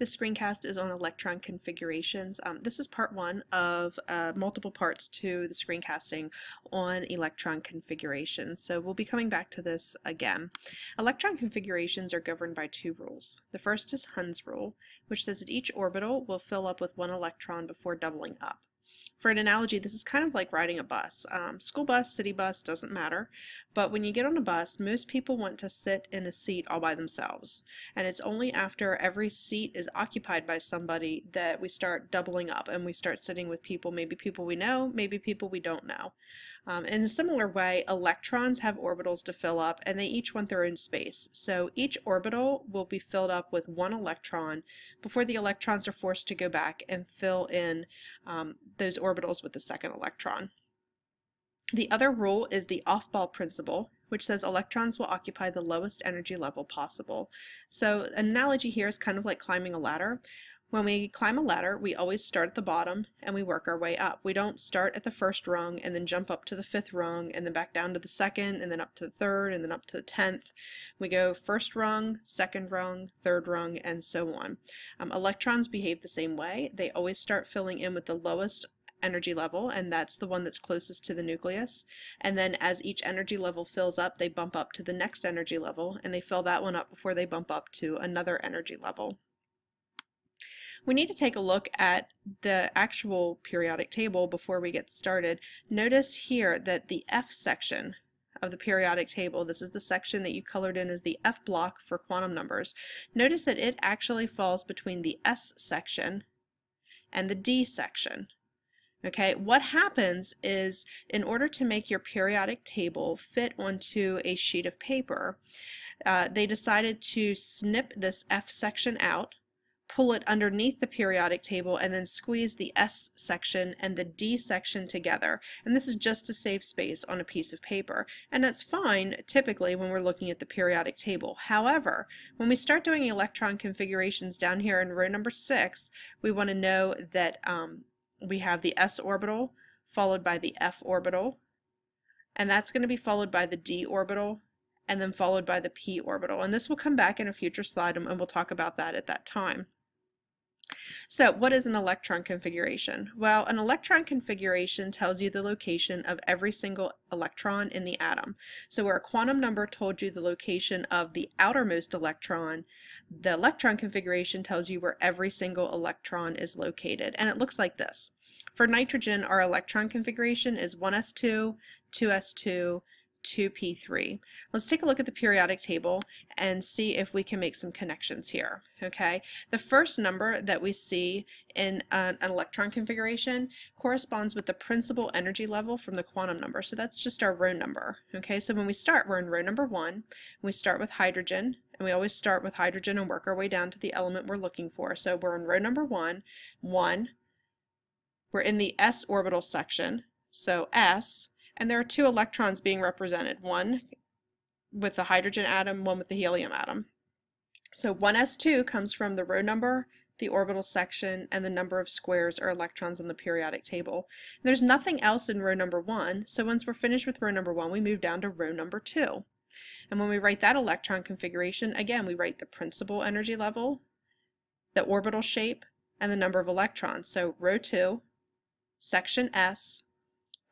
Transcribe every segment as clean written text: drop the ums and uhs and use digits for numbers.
This screencast is on electron configurations. This is part one of multiple parts to the screencasting on electron configurations. So we'll be coming back to this again. Electron configurations are governed by two rules. The first is Hund's rule, which says that each orbital will fill up with one electron before doubling up. For an analogy, this is kind of like riding a bus. School bus, city bus, doesn't matter. But when you get on a bus, most people want to sit in a seat all by themselves. And it's only after every seat is occupied by somebody that we start doubling up and we start sitting with people, maybe people we know, maybe people we don't know. In a similar way, electrons have orbitals to fill up and they each want their own space. So each orbital will be filled up with one electron before the electrons are forced to go back and fill in those orbitals with the second electron. The other rule is the off-ball principle, which says electrons will occupy the lowest energy level possible. So an analogy here is kind of like climbing a ladder. When we climb a ladder, we always start at the bottom and we work our way up. We don't start at the first rung and then jump up to the fifth rung and then back down to the second and then up to the third and then up to the 10th. We go first rung, second rung, third rung, and so on. Electrons behave the same way. They always start filling in with the lowest energy level, and that's the one that's closest to the nucleus. And then as each energy level fills up, they bump up to the next energy level and they fill that one up before they bump up to another energy level. We need to take a look at the actual periodic table before we get started. Notice here that the F section of the periodic table, this is the section that you colored in as the F block for quantum numbers. Notice that it actually falls between the S section and the D section. Okay, what happens is in order to make your periodic table fit onto a sheet of paper, they decided to snip this F section out, pull it underneath the periodic table, and then squeeze the S section and the D section together. And this is just to save space on a piece of paper. And that's fine typically when we're looking at the periodic table. However, when we start doing electron configurations down here in row number 6, we want to know that we have the S orbital followed by the F orbital, and that's going to be followed by the D orbital, and then followed by the P orbital. And this will come back in a future slide and we'll talk about that at that time. So what is an electron configuration? Well, an electron configuration tells you the location of every single electron in the atom. So where a quantum number told you the location of the outermost electron, the electron configuration tells you where every single electron is located. And it looks like this. For nitrogen, our electron configuration is 1s2, 2s2, 2p3. Let's take a look at the periodic table and see if we can make some connections here. Okay, the first number that we see in an electron configuration corresponds with the principal energy level from the quantum number. So that's just our row number. Okay, so when we start, we're in row number 1. We start with hydrogen, and we always start with hydrogen and work our way down to the element we're looking for. So we're in row number 1. We're in the s orbital section, so s. And there are 2 electrons being represented, one with the hydrogen atom, one with the helium atom. So 1s2 comes from the row number, the orbital section, and the number of squares or electrons on the periodic table. And there's nothing else in row number 1, so once we're finished with row number 1, we move down to row number 2. And when we write that electron configuration, again, we write the principal energy level, the orbital shape, and the number of electrons. So row 2, section S,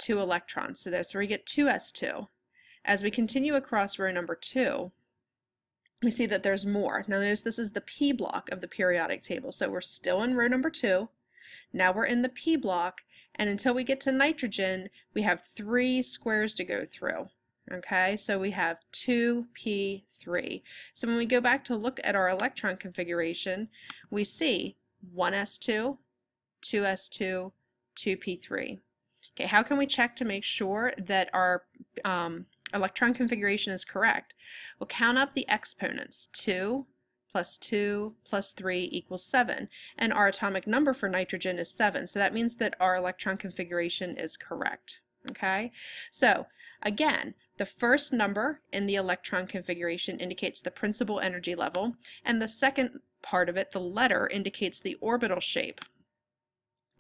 2 electrons. So that's where we get 2s2. As we continue across row number 2, we see that there's more. Now notice this is the P block of the periodic table. So we're still in row number 2. Now we're in the P block, and until we get to nitrogen, we have 3 squares to go through. Okay, so we have 2p3. So when we go back to look at our electron configuration, we see 1s2, 2s2, 2p3. Okay, how can we check to make sure that our electron configuration is correct? We'll count up the exponents. 2 plus 2 plus 3 equals 7. And our atomic number for nitrogen is 7. So that means that our electron configuration is correct. Okay, so again, the first number in the electron configuration indicates the principal energy level, and the second part of it, the letter, indicates the orbital shape.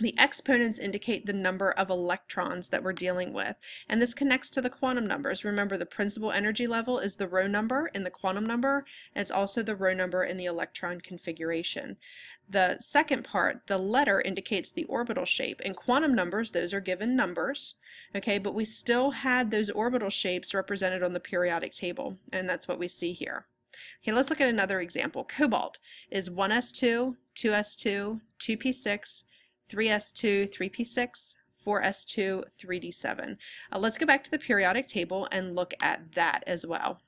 The exponents indicate the number of electrons that we're dealing with, and this connects to the quantum numbers. Remember, the principal energy level is the row number in the quantum number, and it's also the row number in the electron configuration. The second part, the letter, indicates the orbital shape. In quantum numbers, those are given numbers, okay, but we still had those orbital shapes represented on the periodic table, and that's what we see here. Okay, let's look at another example. Cobalt is 1s2, 2s2, 2p6, 3s2, 3p6, 4s2, 3d7. Let's go back to the periodic table and look at that as well.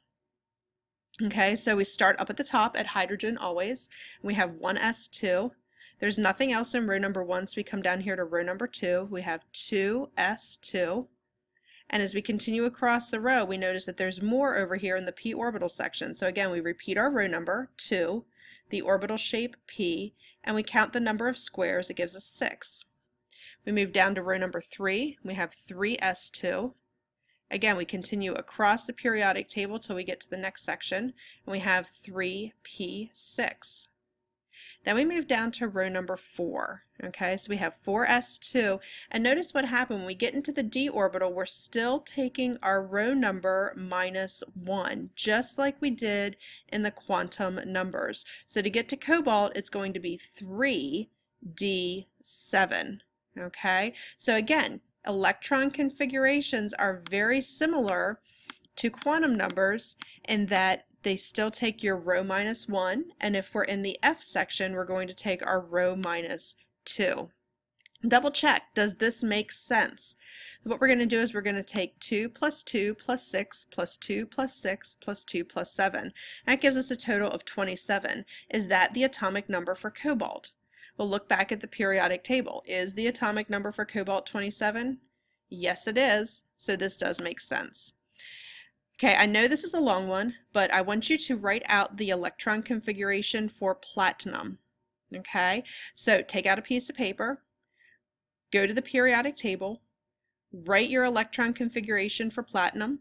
Okay, so we start up at the top at hydrogen always. We have 1s2. There's nothing else in row number 1, so we come down here to row number 2. We have 2s2. And as we continue across the row, we notice that there's more over here in the p orbital section. So again, we repeat our row number, 2, the orbital shape p, and we count the number of squares. It gives us 6. We move down to row number 3. We have 3s2. Again, we continue across the periodic table till we get to the next section, and we have 3p6. Then we move down to row number 4. Okay, so we have 4s2, and notice what happened when we get into the d orbital. We're still taking our row number minus 1, just like we did in the quantum numbers. So to get to cobalt, it's going to be 3d7. Okay, so again, electron configurations are very similar to quantum numbers in that they still take your row minus 1, and if we're in the F section, we're going to take our row minus 2. Double check, does this make sense? What we're going to do is we're going to take 2 plus 2 plus 6 plus 2 plus 6 plus 2 plus 7. That gives us a total of 27. Is that the atomic number for cobalt? We'll look back at the periodic table. Is the atomic number for cobalt 27? Yes, it is, so this does make sense. Okay, I know this is a long one, but I want you to write out the electron configuration for platinum. Okay, so take out a piece of paper, go to the periodic table, write your electron configuration for platinum.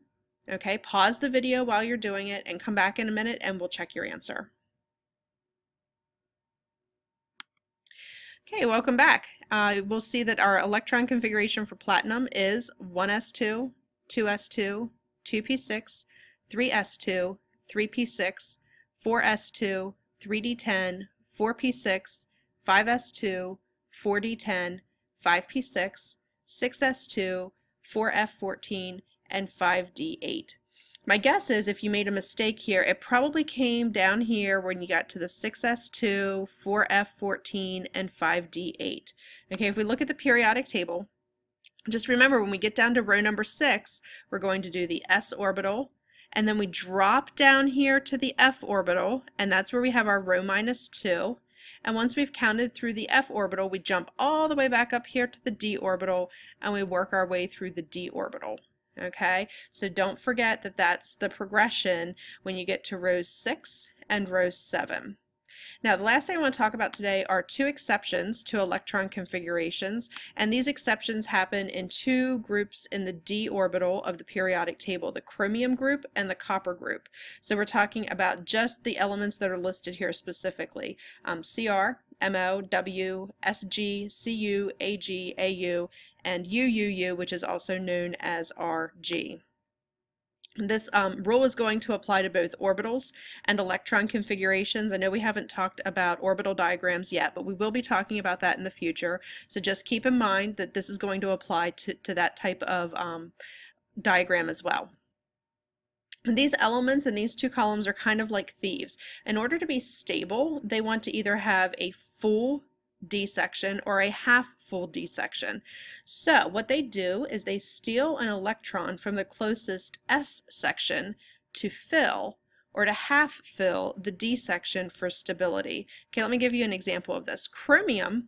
Okay, pause the video while you're doing it and come back in a minute and we'll check your answer. Okay, welcome back. We'll see that our electron configuration for platinum is 1s2, 2s2, 2p6, 3s2, 3p6, 4s2, 3d10, 4p6, 5s2, 4d10, 5p6, 6s2, 4f14, and 5d8. My guess is if you made a mistake here, it probably came down here when you got to the 6s2, 4f14, and 5d8. Okay, if we look at the periodic table, just remember when we get down to row number 6, we're going to do the s orbital, and then we drop down here to the f orbital, and that's where we have our row minus 2. And once we've counted through the f orbital, we jump all the way back up here to the d orbital, and we work our way through the d orbital. Okay, so don't forget that that's the progression when you get to row 6 and row 7. Now, the last thing I want to talk about today are 2 exceptions to electron configurations, and these exceptions happen in 2 groups in the d orbital of the periodic table, the chromium group and the copper group. So we're talking about just the elements that are listed here specifically, Cr, Mo, W, Sg, Cu, Ag, Au, and UUU, which is also known as Rg. This rule is going to apply to both orbitals and electron configurations. I know we haven't talked about orbital diagrams yet, but we will be talking about that in the future. So just keep in mind that this is going to apply to that type of diagram as well. These elements in these 2 columns are kind of like thieves. In order to be stable, they want to either have a full D section or a half full D section. So what they do is they steal an electron from the closest S section to fill or to half fill the D section for stability. Okay, let me give you an example of this. Chromium,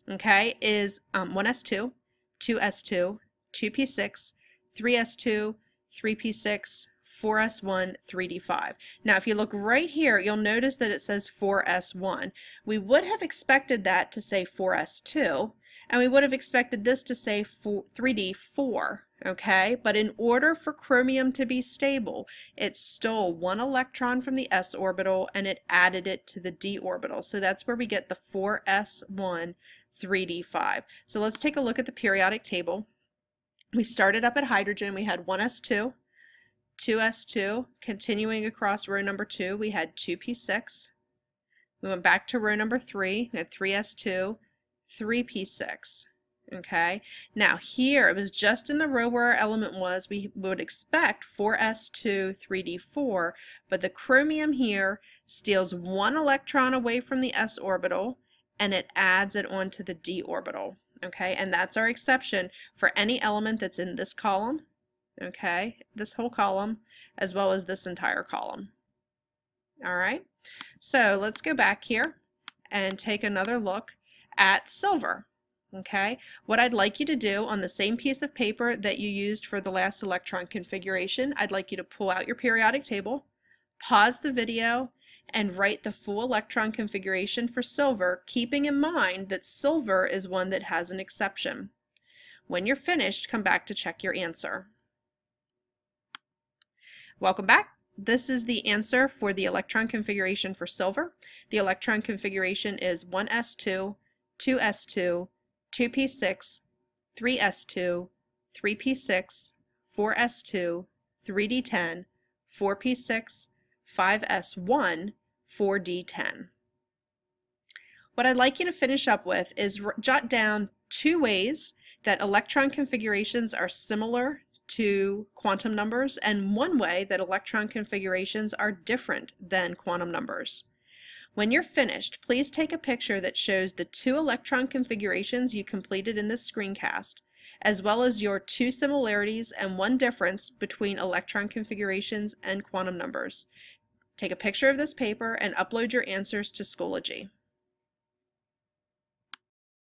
okay, is 1s2, 2s2, 2p6, 3s2, 3p6, 4s1, 3d5. Now if you look right here, you'll notice that it says 4s1. We would have expected that to say 4s2, And we would have expected this to say 3D 4, okay? But in order for chromium to be stable, it stole one electron from the s orbital and it added it to the d orbital. So that's where we get the 4s1 3d5. So let's take a look at the periodic table. We started up at hydrogen. We had 1s2, 2s2. Continuing across row number 2, we had 2p6. We went back to row number 3. We had 3s2, 3p6. Okay, now here it was just in the row where our element was. We would expect 4s2, 3d4, but the chromium here steals one electron away from the s orbital and it adds it onto the d orbital. Okay, and that's our exception for any element that's in this column, okay, this whole column, as well as this entire column. All right, so let's go back here and take another look at silver. Okay, what I'd like you to do on the same piece of paper that you used for the last electron configuration, I'd like you to pull out your periodic table, pause the video, and write the full electron configuration for silver, keeping in mind that silver is one that has an exception. When you're finished, come back to check your answer. Welcome back. This is the answer for the electron configuration for silver. The electron configuration is 1s2, 2s2, 2p6, 3s2, 3p6, 4s2, 3d10, 4p6, 5s1, 4d10. What I'd like you to finish up with is jot down 2 ways that electron configurations are similar to quantum numbers and 1 way that electron configurations are different than quantum numbers. When you're finished, please take a picture that shows the 2 electron configurations you completed in this screencast, as well as your 2 similarities and 1 difference between electron configurations and quantum numbers. Take a picture of this paper and upload your answers to Schoology.